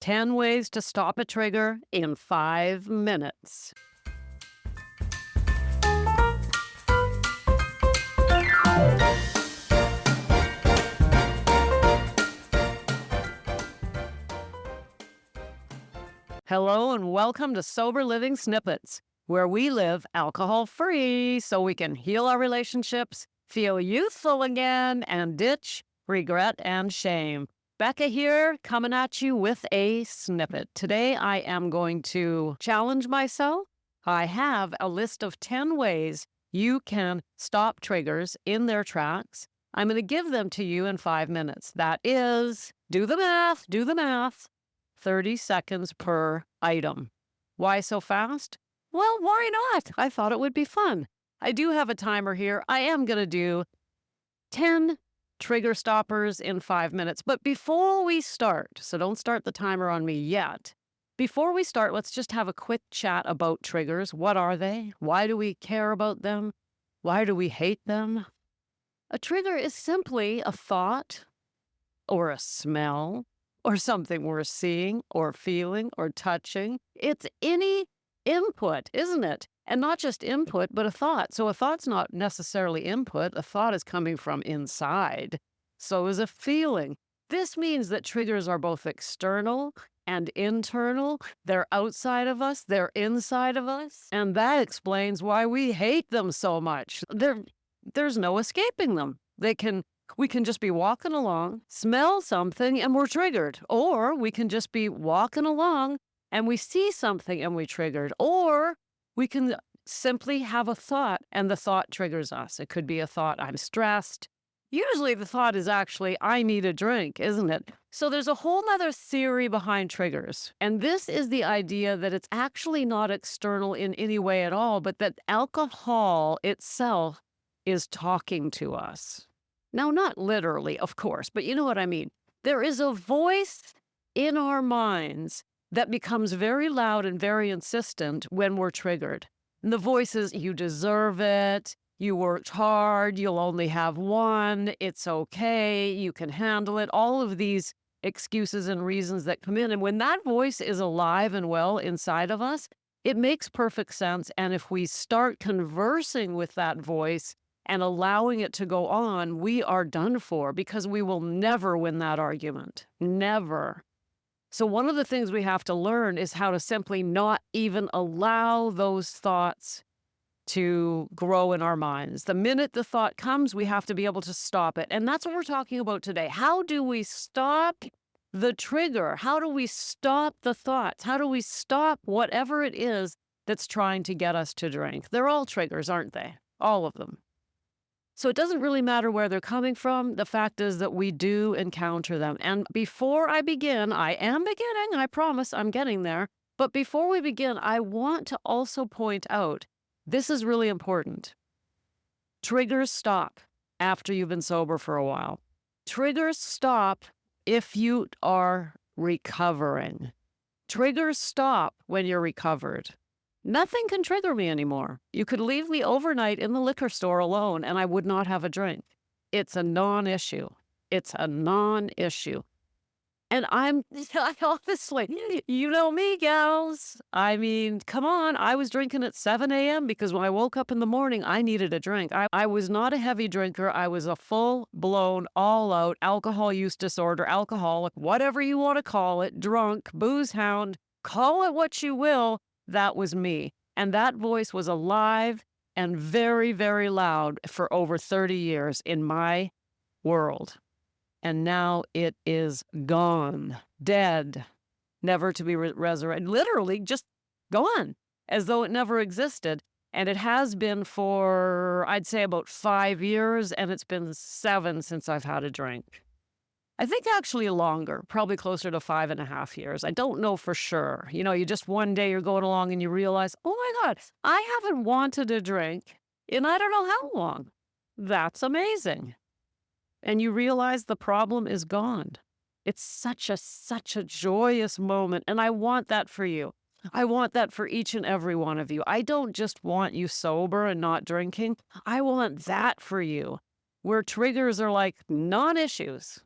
10 ways to stop a trigger in 5 minutes. Hello and welcome to Sober Living Snippets, where we live alcohol-free so we can heal our relationships, feel youthful again, and ditch regret and shame. Becca here, coming at you with a snippet. Today I am going to challenge myself. I have a list of 10 ways you can stop triggers in their tracks. I'm going to give them to you in 5 minutes. That is, do the math. 30 seconds per item. Why so fast? Well, why not? I thought it would be fun. I do have a timer here. I am going to do 10 trigger stoppers in 5 minutes. But before we start, so don't start the timer on me yet. Before we start, let's just have a quick chat about triggers. What are they? Why do we care about them? Why do we hate them? A trigger is simply a thought or a smell or something we're seeing or feeling or touching. It's any input, isn't it? And not just input, but a thought. So a thought's not necessarily input. A thought is coming from inside. So is a feeling. This means that triggers are both external and internal. They're outside of us. They're inside of us. And that explains why we hate them so much. There's no escaping them. We can just be walking along, smell something, and we're triggered. Or we can just be walking along and we see something and we're triggered. Or we can simply have a thought and the thought triggers us. It could be a thought, I'm stressed. Usually the thought is actually, I need a drink, isn't it? So there's a whole other theory behind triggers. And this is the idea that it's actually not external in any way at all, but that alcohol itself is talking to us. Now, not literally, of course, but you know what I mean. There is a voice in our minds that becomes very loud and very insistent when we're triggered. And the voice is, you deserve it, you worked hard, you'll only have one, it's okay, you can handle it, all of these excuses and reasons that come in. And when that voice is alive and well inside of us, it makes perfect sense. And if we start conversing with that voice, and allowing it to go on, we are done for because we will never win that argument. Never. So one of the things we have to learn is how to simply not even allow those thoughts to grow in our minds. The minute the thought comes, we have to be able to stop it. And that's what we're talking about today. How do we stop the trigger? How do we stop the thoughts? How do we stop whatever it is that's trying to get us to drink? They're all triggers, aren't they? All of them. So it doesn't really matter where they're coming from. The fact is that we do encounter them. And before I begin, I am beginning, I promise I'm getting there. But before we begin, I want to also point out, this is really important. Triggers stop after you've been sober for a while. Triggers stop if you are recovering. Triggers stop when you're recovered. Nothing can trigger me anymore. You could leave me overnight in the liquor store alone and I would not have a drink. It's a non-issue. It's a non-issue. And honestly, you know me, gals. I mean, come on. I was drinking at 7 a.m. because when I woke up in the morning, I needed a drink. I was not a heavy drinker. I was a full-blown, all-out alcohol use disorder, alcoholic, whatever you want to call it, drunk, booze hound, call it what you will. That was me. And that voice was alive and very, very loud for over 30 years in my world. And now it is gone, dead, never to be resurrected, literally just gone, as though it never existed. And it has been for, I'd say, about 5 years, and it's been 7 since I've had a drink. I think actually longer, probably closer to 5.5 years. I don't know for sure. You know, you just one day you're going along and you realize, oh my God, I haven't wanted a drink in I don't know how long. That's amazing. And you realize the problem is gone. It's such a joyous moment. And I want that for you. I want that for each and every one of you. I don't just want you sober and not drinking. I want that for you, where triggers are like non-issues.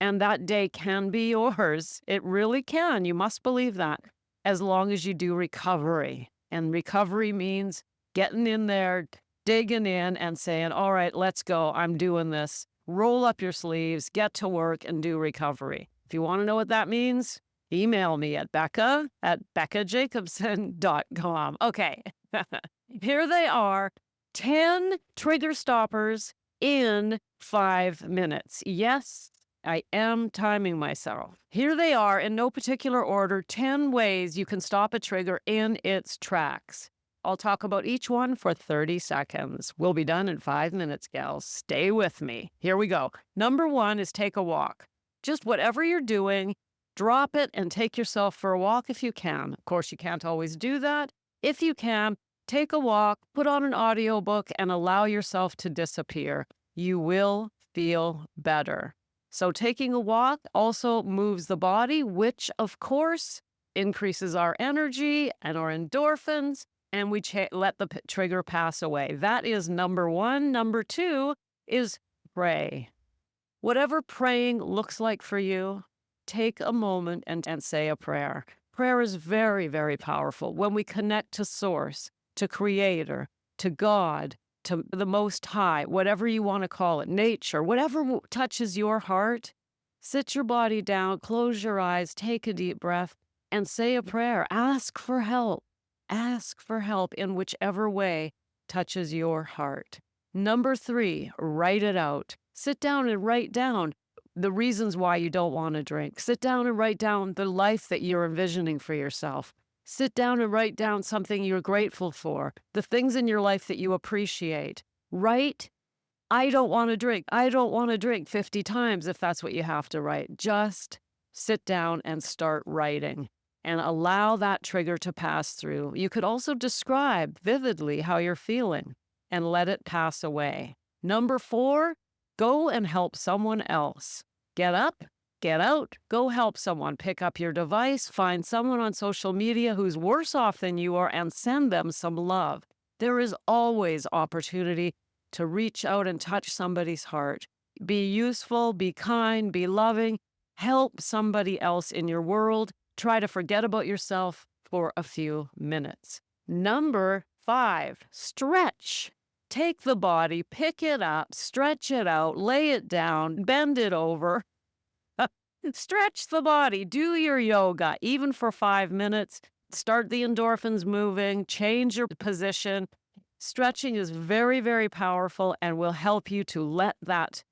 And that day can be yours. It really can. You must believe that, as long as you do recovery. And recovery means getting in there, digging in, and saying, all right, let's go. I'm doing this. Roll up your sleeves, get to work, and do recovery. If you want to know what that means, email me at Becca@beccajacobson.com. Okay. Here they are, 10 trigger stoppers in 5 minutes. Yes, I am timing myself. Here they are, in no particular order, 10 ways you can stop a trigger in its tracks. I'll talk about each one for 30 seconds. We'll be done in 5 minutes, gals. Stay with me. Here we go. Number 1 is take a walk. Just whatever you're doing, drop it and take yourself for a walk if you can. Of course, you can't always do that. If you can, take a walk, put on an audiobook, and allow yourself to disappear. You will feel better. So taking a walk also moves the body, which, of course, increases our energy and our endorphins, and we let the trigger pass away. That is number 1. Number 2 is pray. Whatever praying looks like for you, take a moment and say a prayer. Prayer is very, very powerful. When we connect to Source, to Creator, to God, to the Most High, whatever you want to call it, nature, whatever touches your heart, sit your body down, close your eyes, take a deep breath, and say a prayer. Ask for help. Ask for help in whichever way touches your heart. Number 3, write it out. Sit down and write down the reasons why you don't want to drink. Sit down and write down the life that you're envisioning for yourself. Sit down and write down something you're grateful for, the things in your life that you appreciate. Write, I don't want to drink. I don't want to drink 50 times if that's what you have to write. Just sit down and start writing and allow that trigger to pass through. You could also describe vividly how you're feeling and let it pass away. Number 4, go and help someone else. Get up, get out, go help someone. Pick up your device, find someone on social media who's worse off than you are, and send them some love. There is always opportunity to reach out and touch somebody's heart. Be useful, be kind, be loving. Help somebody else in your world. Try to forget about yourself for a few minutes. Number 5, stretch. Take the body, pick it up, stretch it out, lay it down, bend it over. Stretch the body, do your yoga, even for 5 minutes. Start the endorphins moving, change your position. Stretching is very, very powerful and will help you to let that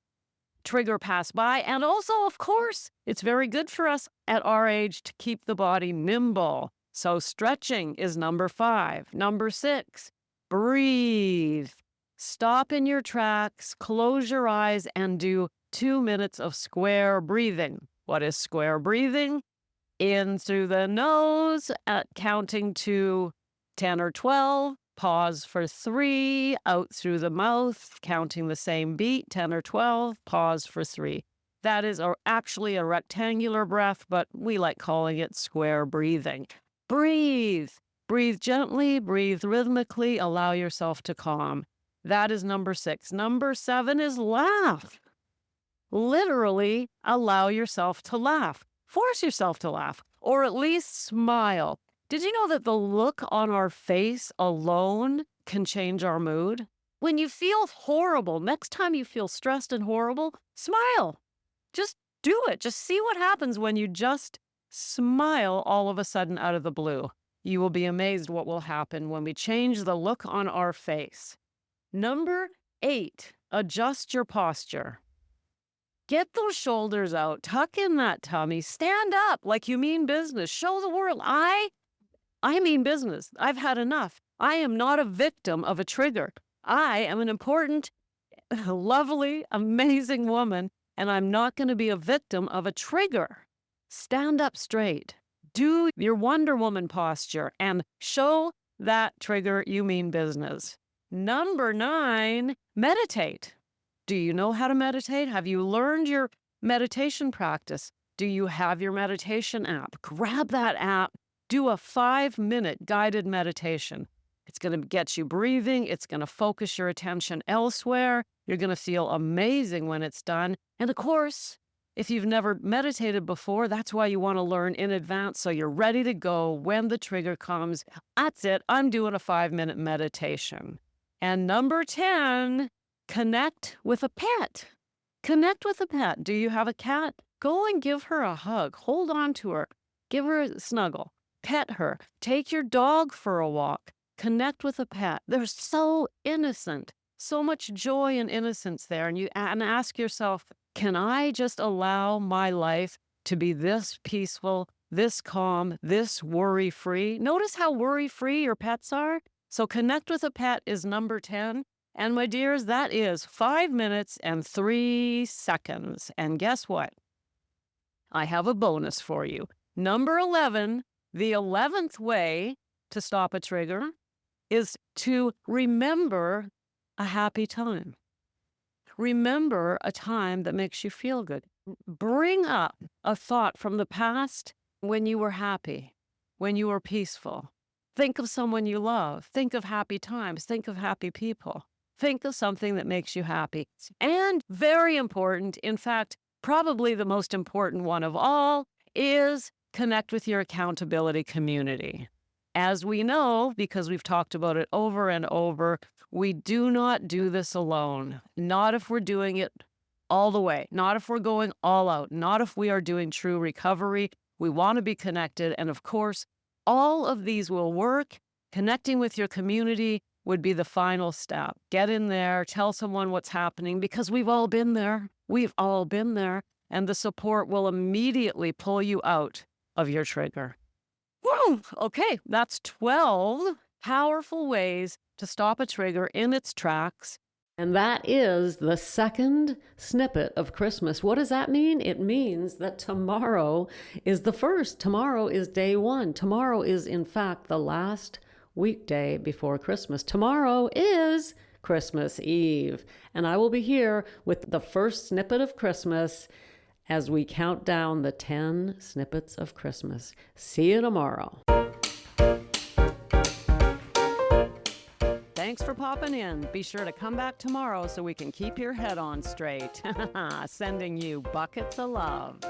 trigger pass by. And also, of course, it's very good for us at our age to keep the body nimble. So stretching is number 5. Number 6, breathe. Stop in your tracks, close your eyes, and do 2 minutes of square breathing. What is square breathing? In through the nose, counting to 10 or 12. Pause for 3, out through the mouth, counting the same beat, 10 or 12, pause for 3. That is actually a rectangular breath, but we like calling it square breathing. Breathe. Breathe gently, breathe rhythmically, allow yourself to calm. That is number 6. Number 7 is laugh. Literally allow yourself to laugh. Force yourself to laugh, or at least smile. Did you know that the look on our face alone can change our mood? When you feel horrible, next time you feel stressed and horrible, smile. Just do it. Just see what happens when you just smile all of a sudden out of the blue. You will be amazed what will happen when we change the look on our face. Number 8, adjust your posture. Get those shoulders out, tuck in that tummy, stand up like you mean business. Show the world, I mean business. I've had enough. I am not a victim of a trigger. I am an important, lovely, amazing woman, and I'm not going to be a victim of a trigger. Stand up straight. Do your Wonder Woman posture and show that trigger you mean business. Number 9, meditate. Do you know how to meditate? Have you learned your meditation practice? Do you have your meditation app? Grab that app. Do a 5-minute guided meditation. It's going to get you breathing. It's going to focus your attention elsewhere. You're going to feel amazing when it's done. And of course, If you've never meditated before, that's why you want to learn in advance so you're ready to go when the trigger comes. That's it. I'm doing a 5-minute meditation. And number 10, connect with a pet. Connect with a pet. Do you have a cat? Go and give her a hug. Hold on to her. Give her a snuggle. Pet her. Take your dog for a walk. Connect with a pet. They're so innocent. So much joy and innocence there. And ask yourself, can I just allow my life to be this peaceful, this calm, this worry-free? Notice how worry-free your pets are. So connect with a pet is number 10. And my dears, that is 5 minutes and 3 seconds. And guess what? I have a bonus for you. Number 11, the 11th way to stop a trigger is to remember a happy time. Remember a time that makes you feel good. Bring up a thought from the past when you were happy, when you were peaceful. Think of someone you love. Think of happy times. Think of happy people. Think of something that makes you happy. And very important, in fact, probably the most important one of all, is connect with your accountability community. As we know, because we've talked about it over and over, we do not do this alone. Not if we're doing it all the way. Not if we're going all out. Not if we are doing true recovery. We want to be connected. And of course, all of these will work. Connecting with your community would be the final step. Get in there, tell someone what's happening, because we've all been there. We've all been there. And the support will immediately pull you out of your trigger. Woo! Okay, that's 12 powerful ways to stop a trigger in its tracks. And that is the second snippet of Christmas. What does that mean? It means that tomorrow is the first. Tomorrow is day 1. Tomorrow is, in fact, the last weekday before Christmas. Tomorrow is Christmas Eve. And I will be here with the first snippet of Christmas as we count down the 10 snippets of Christmas. See you tomorrow. Thanks for popping in. Be sure to come back tomorrow so we can keep your head on straight. Sending you buckets of love.